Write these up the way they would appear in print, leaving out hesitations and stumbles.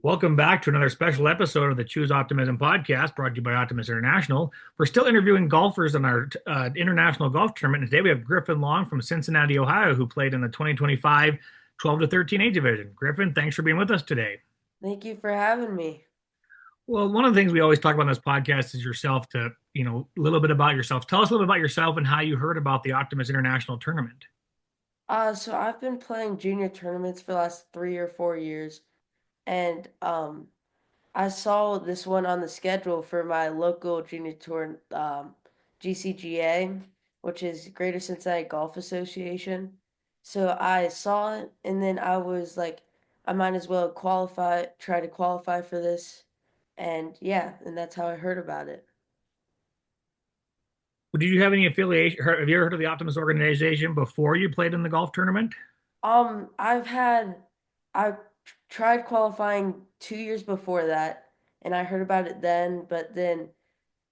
Welcome back to another special episode of the Choose Optimism podcast brought to you by Optimist International. We're still interviewing golfers in our international golf tournament. And today we have Griffin Long from Cincinnati, Ohio, who played in the 2025 12 to 13 age division. Griffin, thanks for being with us today. Thank you for having me. Well, one of the things we always talk about on this podcast is yourself a little bit about yourself. Tell us a little bit about yourself and how you heard about the Optimist International tournament. So I've been playing junior tournaments for the last 3 or 4 years, and I saw this one on the schedule for my local junior tour, GCGA, which is Greater Cincinnati Golf Association. So I saw it, and then I was like, I might as well try to qualify for this, and yeah, and that's how I heard about it. Did you have any affiliation? Have you ever heard of the Optimist organization before you played in the golf tournament? I've had I tried qualifying 2 years before that, and I heard about it then, but then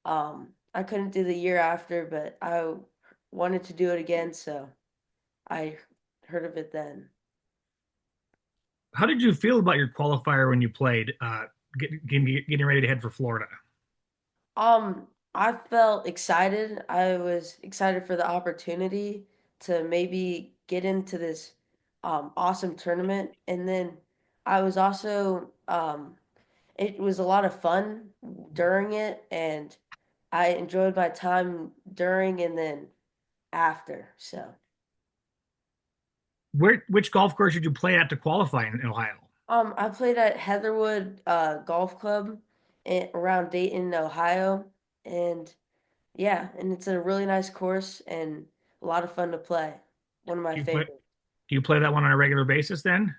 I couldn't do the year after, but I wanted to do it again, so I heard of it then. How did you feel about your qualifier when you played, getting ready to head for Florida? I felt excited. I was excited for the opportunity to maybe get into this awesome tournament, and then I was also it was a lot of fun during it, and I enjoyed my time during and then after. So, Which golf course did you play at to qualify in Ohio? I played at Heatherwood Golf Club around Dayton, Ohio, and yeah, and it's a really nice course and a lot of fun to play. One of my Do you play, favorites. do you play that one on a regular basis then?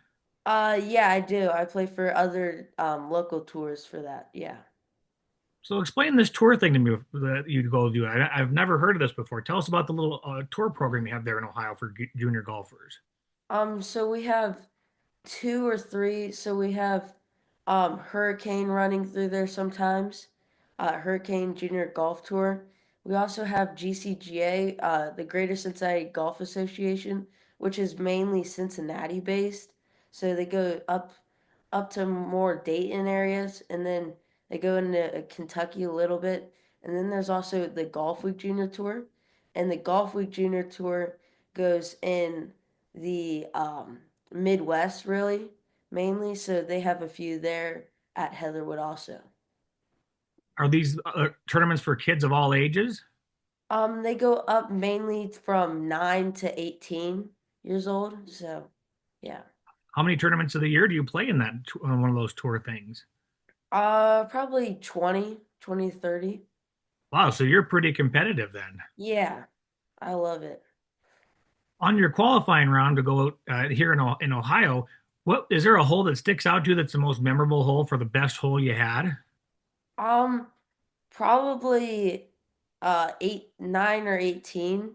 Yeah, I do. I play for other local tours for that. Yeah. So explain this tour thing to me that you go do. I've never heard of this before. Tell us about the little tour program you have there in Ohio for junior golfers. So we have two or three. So we have Hurricane running through there sometimes, Hurricane Junior Golf Tour. We also have GCGA, the Greater Cincinnati Golf Association, which is mainly Cincinnati based. So they go up to more Dayton areas, and then they go into Kentucky a little bit. And then there's also the Golf Week Junior Tour, and the Golf Week Junior Tour goes in the Midwest, really, mainly. So they have a few there at Heatherwood also. Are these tournaments for kids of all ages? They go up mainly from 9 to 18 years old. So, yeah. How many tournaments of the year do you play in that one of those tour things? Probably 20, 30. Wow, so you're pretty competitive then. Yeah, I love it. On your qualifying round to go here in Ohio, what is there a hole that sticks out to you that's the most memorable hole for the best hole you had? Um, Probably 9 or 18.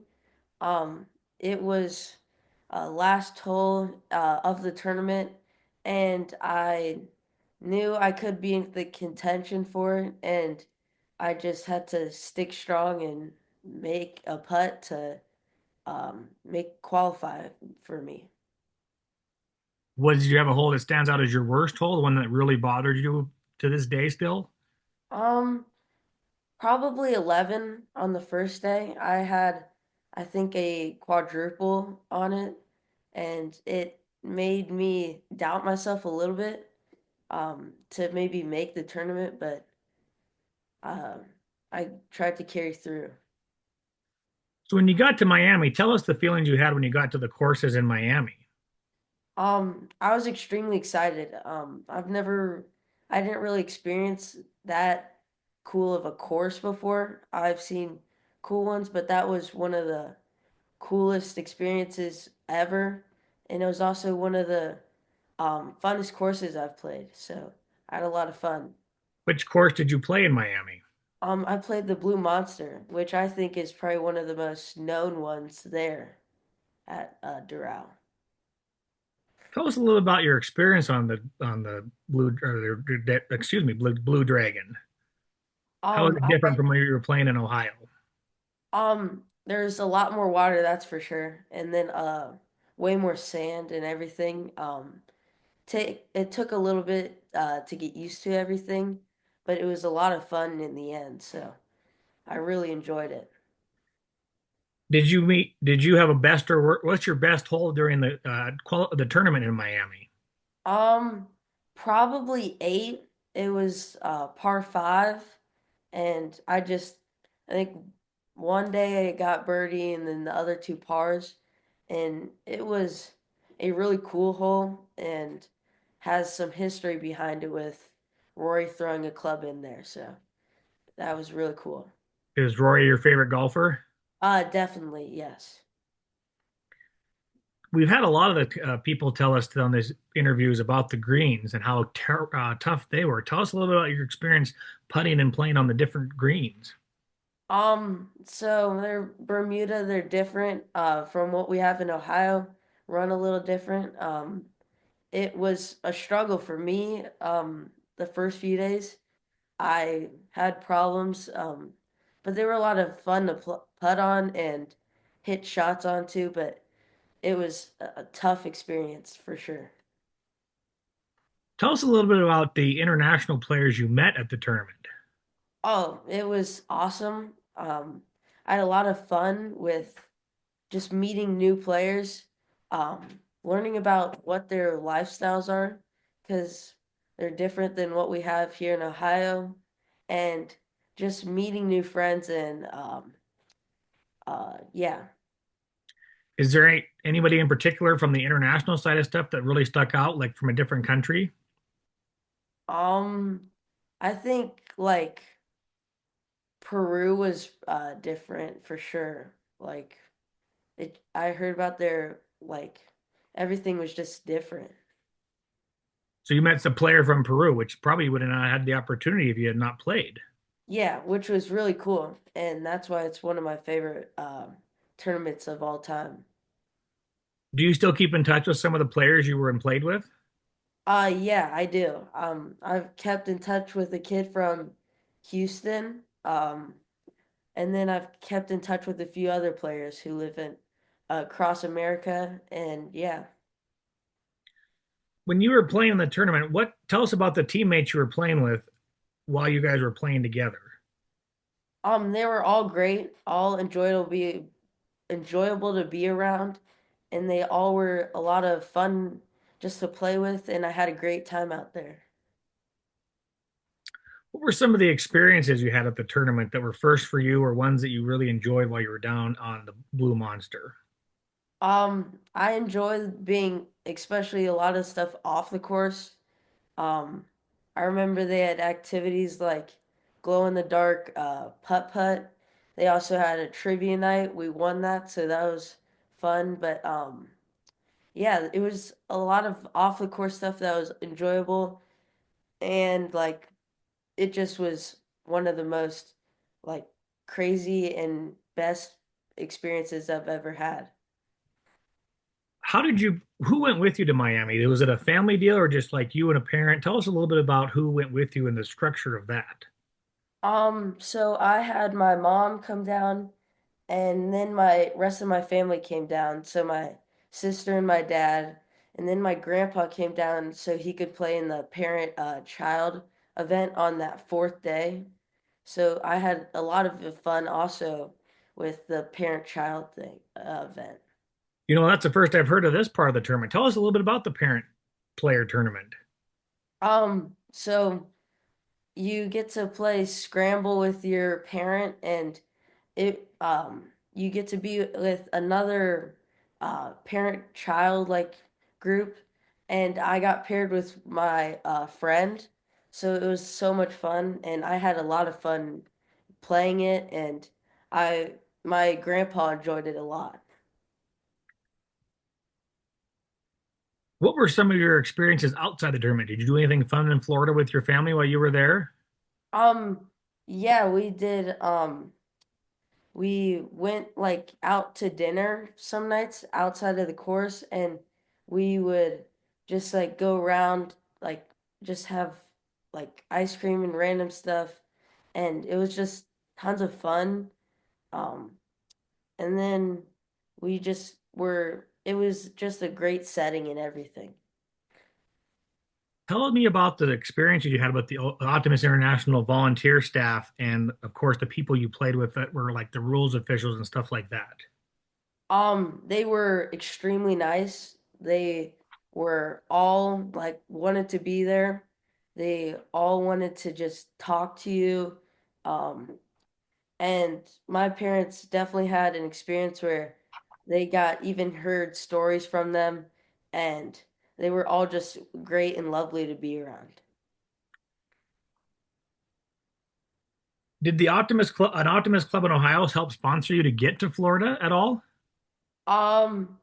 Um, it was last hole of the tournament, and I knew I could be in the contention for it, and I just had to stick strong and make a putt to make qualify for me. Did you have a hole that stands out as your worst hole, the one that really bothered you to this day still? Um, Probably 11 on the first day. I had, I think, a quadruple on it, and it made me doubt myself a little bit to maybe make the tournament, but um, I tried to carry through. So when you got to Miami, tell us the feelings you had when you got to the courses in Miami. I was extremely excited. I didn't really experience that cool of a course before. I've seen cool ones, but that was one of the coolest experiences ever. And it was also one of the funnest courses I've played. So I had a lot of fun. Which course did you play in Miami? I played the Blue Monster, which I think is probably one of the most known ones there at Doral. Tell us a little about your experience on the blue or excuse me blue dragon. How is it different I from when you were playing in Ohio? there's a lot more water, that's for sure, and then way more sand and everything. take it took a little bit to get used to everything, but it was a lot of fun in the end, so I really enjoyed it. Did you have a best what's your best hole during the tournament in Miami? Um, Probably eight. It was par five, and I think one day I got birdie, and then the other two pars, and it was a really cool hole and has some history behind it with Rory throwing a club in there. So that was really cool. Is Rory your favorite golfer? Definitely, yes. We've had a lot of the people tell us on these interviews about the greens and how tough they were. Tell us a little bit about your experience putting and playing on the different greens. So they're Bermuda, they're different from what we have in Ohio, run a little different. It was a struggle for me the first few days. I had problems, but they were a lot of fun to putt on and hit shots onto, but it was a tough experience for sure. Tell us a little bit about the international players you met at the tournament. Oh, it was awesome. I had a lot of fun with just meeting new players, learning about what their lifestyles are, because they're different than what we have here in Ohio, and just meeting new friends and yeah. Is there anybody in particular from the international side of stuff that really stuck out, like from a different country? Um, I think like Peru was different for sure. Like I heard about their like everything was just different. So you met a player from Peru, which probably would have not had the opportunity if you had not played. Yeah, which was really cool, and that's why it's one of my favorite tournaments of all time. Do you still keep in touch with some of the players you were and played with? Yeah, I do. I've kept in touch with a kid from Houston, and then I've kept in touch with a few other players who live in across America, and yeah. When you were playing in the tournament, what tell us about the teammates you were playing with while you guys were playing together? They were all great, all enjoyable to be around, and they all were a lot of fun just to play with, and I had a great time out there. What were some of the experiences you had at the tournament that were first for you or ones that you really enjoyed while you were down on the Blue Monster? I enjoy being, especially a lot of stuff off the course. Um, I remember they had activities like glow in the dark putt putt. They also had a trivia night. We won that, so that was fun. But yeah, it was a lot of off the course stuff that was enjoyable, and like it just was one of the most like crazy and best experiences I've ever had. Who went with you to Miami? Was it a family deal or just like you and a parent? Tell us a little bit about who went with you and the structure of that. So I had my mom come down, and then my rest of my family came down. So my sister and my dad, and then my grandpa came down so he could play in the parent child event on that fourth day. So I had a lot of fun also with the parent child thing event. You know, that's the first I've heard of this part of the tournament. Tell us a little bit about the parent player tournament. So you get to play Scramble with your parent, and you get to be with another parent child like group, and I got paired with my friend, so it was so much fun, and I had a lot of fun playing it, and I my grandpa enjoyed it a lot. What were some of your experiences outside the tournament? Did you do anything fun in Florida with your family while you were there? Um, yeah, we did. We went like out to dinner some nights outside of the course, and we would just like go around, like just have like ice cream and random stuff, and it was just tons of fun. Um, and then it was just a great setting and everything. Tell me about the experiences you had with the Optimist International volunteer staff, and of course the people you played with that were like the rules officials and stuff like that. They were extremely nice. They were all like wanted to be there. They all wanted to just talk to you. Um, and my parents definitely had an experience where they got even heard stories from them, and they were all just great and lovely to be around. Did the an Optimist Club in Ohio help sponsor you to get to Florida at all? Um,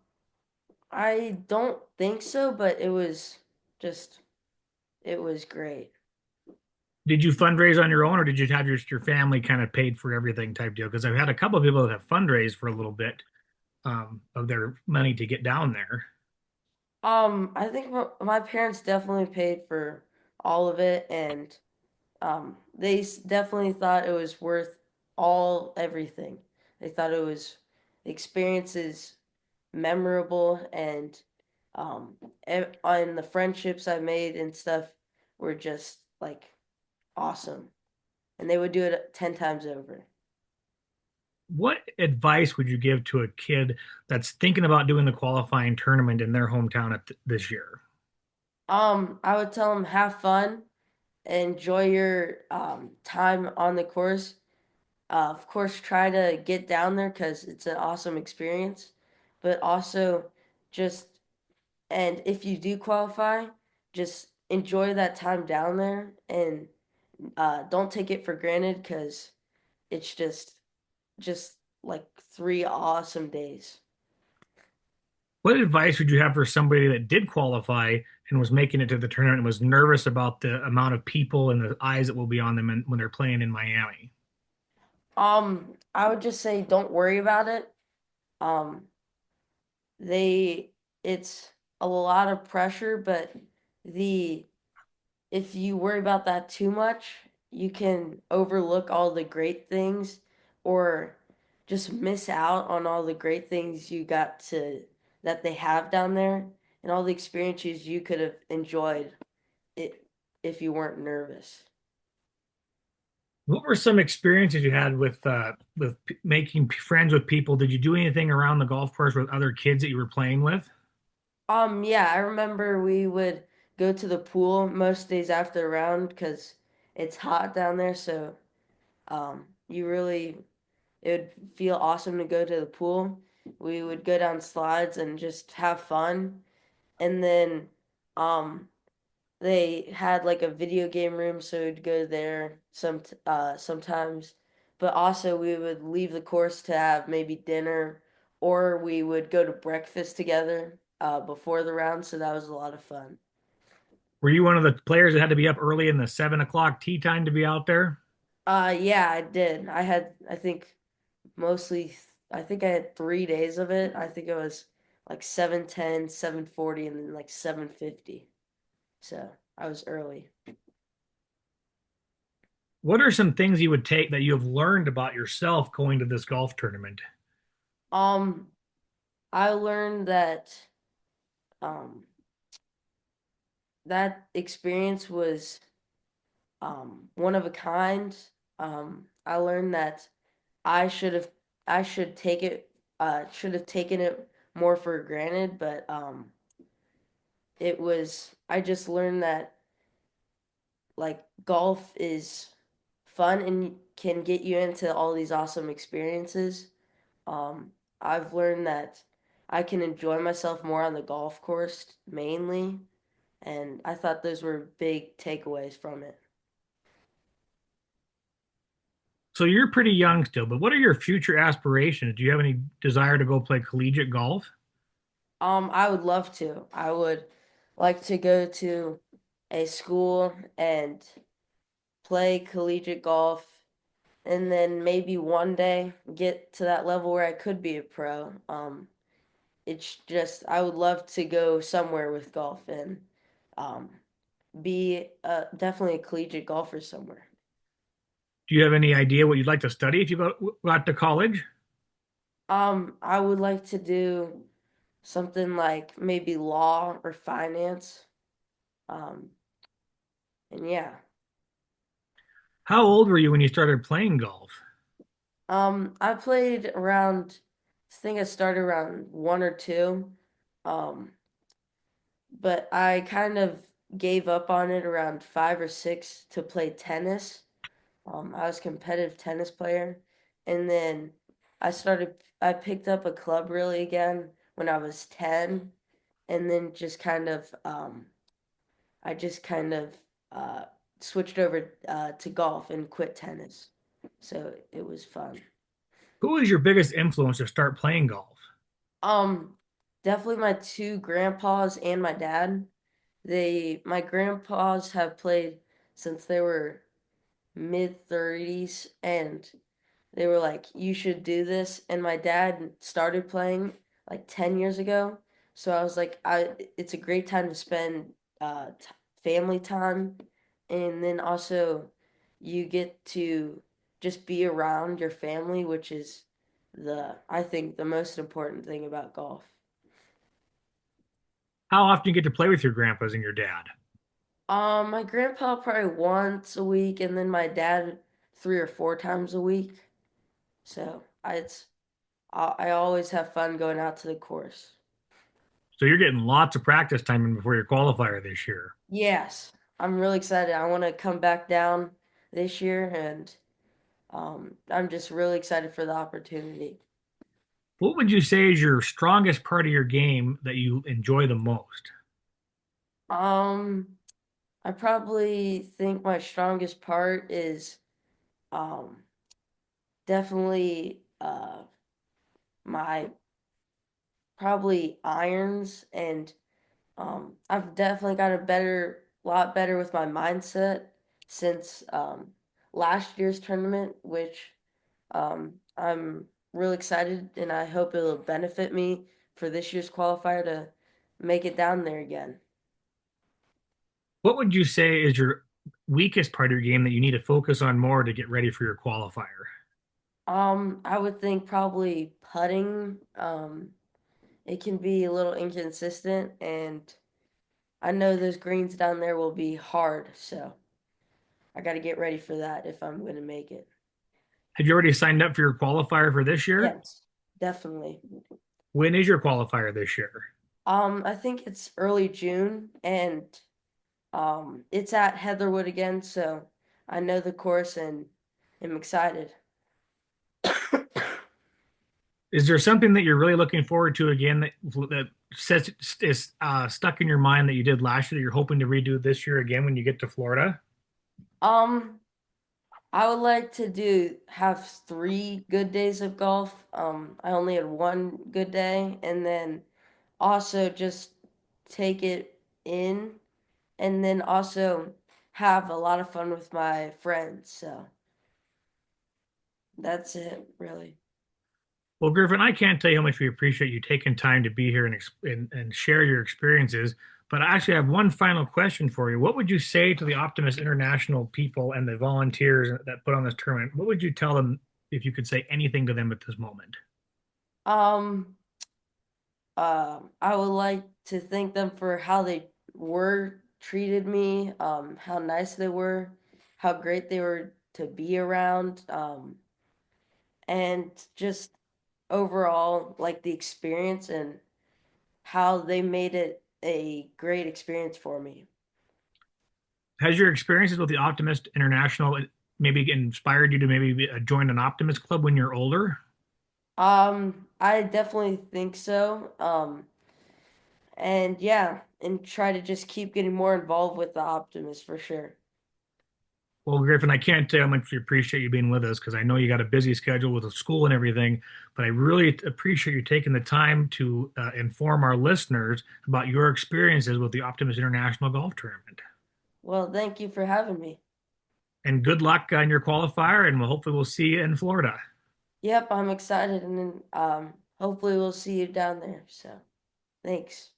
I don't think so, but just it was great. Did you fundraise on your own, or did you have your family kind of paid for everything type deal? Because I've had a couple of people that have fundraised for a little bit of their money to get down there. I think my parents definitely paid for all of it, and they definitely thought it was worth everything. They thought it was the experiences memorable, and um, and the friendships I made and stuff were just like awesome, and they would do it 10 times over. What advice would you give to a kid that's thinking about doing the qualifying tournament in their hometown this year? I would tell them have fun, enjoy your time on the course. Of course, try to get down there because it's an awesome experience, but also just, and if you do qualify, just enjoy that time down there and don't take it for granted because it's just like 3 awesome days. What advice would you have for somebody that did qualify and was making it to the tournament and was nervous about the amount of people and the eyes that will be on them when they're playing in Miami? I would just say don't worry about it. Um, they it's a lot of pressure, but the if you worry about that too much, you can overlook all the great things or just miss out on all the great things you got to that they have down there and all the experiences you could have enjoyed it if you weren't nervous. What were some experiences you had with making friends with people? Did you do anything around the golf course with other kids that you were playing with? Yeah, I remember we would go to the pool most days after the round because it's hot down there, so you really it would feel awesome to go to the pool. We would go down slides and just have fun. And then um they had like a video game room, so we'd go there sometimes. But also we would leave the course to have maybe dinner or we would go to breakfast together before the round, so that was a lot of fun. Were you one of the players that had to be up early in the 7 o'clock tee time to be out there? Yeah, I did. I think mostly, I think I had 3 days of it. I think it was like 7:10, 7:40, and then like 7:50. So I was early. What are some things you would take that you have learned about yourself going to this golf tournament? Um, I learned that um that experience was one of a kind. I learned that I should have I should have taken it more for granted, but I just learned that like golf is fun and can get you into all these awesome experiences. Um, I've learned that I can enjoy myself more on the golf course mainly, and I thought those were big takeaways from it. So you're pretty young still, but what are your future aspirations? Do you have any desire to go play collegiate golf? I would love to. I would like to go to a school and play collegiate golf and then maybe one day get to that level where I could be a pro. It's just I would love to go somewhere with golf and um, be definitely a collegiate golfer somewhere. Do you have any idea what you'd like to study if you got to college? I would like to do something like maybe law or finance. Um, And yeah. How old were you when you started playing golf? I played around, I think I started around one or two. Um, but I kind of gave up on it around five or six to play tennis. I was a competitive tennis player, and then I picked up a club really again when I was 10, and then I just kind of uh, switched over to golf and quit tennis. So it was fun. Who was your biggest influence to start playing golf? Um, Definitely my two grandpas and my dad. My grandpas have played since they were mid 30s, and they were like, you should do this. And my dad started playing like 10 years ago. So I was like, it's a great time to spend family time. And then also, you get to just be around your family, which is I think, the most important thing about golf. How often do you get to play with your grandpas and your dad? My grandpa probably once a week, and then my dad three or four times a week. So I always have fun going out to the course. So you're getting lots of practice time in before your qualifier this year. Yes, I'm really excited. I want to come back down this year, and I'm just really excited for the opportunity. What would you say is your strongest part of your game that you enjoy the most? Um, I probably think my strongest part is um definitely my probably irons, and I've definitely got a lot better with my mindset since last year's tournament, which I'm really excited, and I hope it'll benefit me for this year's qualifier to make it down there again. What would you say is your weakest part of your game that you need to focus on more to get ready for your qualifier? I would think probably putting. It can be a little inconsistent, and I know those greens down there will be hard, so I got to get ready for that if I'm going to make it. Have you already signed up for your qualifier for this year? Yes, definitely. When is your qualifier this year? I think it's early June, and it's at Heatherwood again, so I know the course and am excited. Is there something that you're really looking forward to again that says is stuck in your mind that you did last year that you're hoping to redo this year again when you get to Florida? Um, I would like to do have 3 good days of golf. I only had one good day, and then also just take it in, and then also have a lot of fun with my friends. So that's it, really. Well, Griffin, I can't tell you how much we appreciate you taking time to be here and share your experiences. But I actually have one final question for you. What would you say to the Optimist International people and the volunteers that put on this tournament? What would you tell them if you could say anything to them at this moment? Um, I would like to thank them for how they were treated me, how nice they were, how great they were to be around, and just overall, like the experience and how they made it a great experience for me. Has your experiences with the Optimist International maybe inspired you to maybe join an Optimist club when you're older? I definitely think so. And yeah, and try to just keep getting more involved with the Optimist for sure. Well, Griffin, I can't tell you how much we appreciate you being with us because I know you got a busy schedule with the school and everything, but I really appreciate you taking the time to inform our listeners about your experiences with the Optimist International Golf Tournament. Well, thank you for having me. And good luck on your qualifier, and hopefully we'll see you in Florida. Yep, I'm excited, and then hopefully we'll see you down there. So, thanks.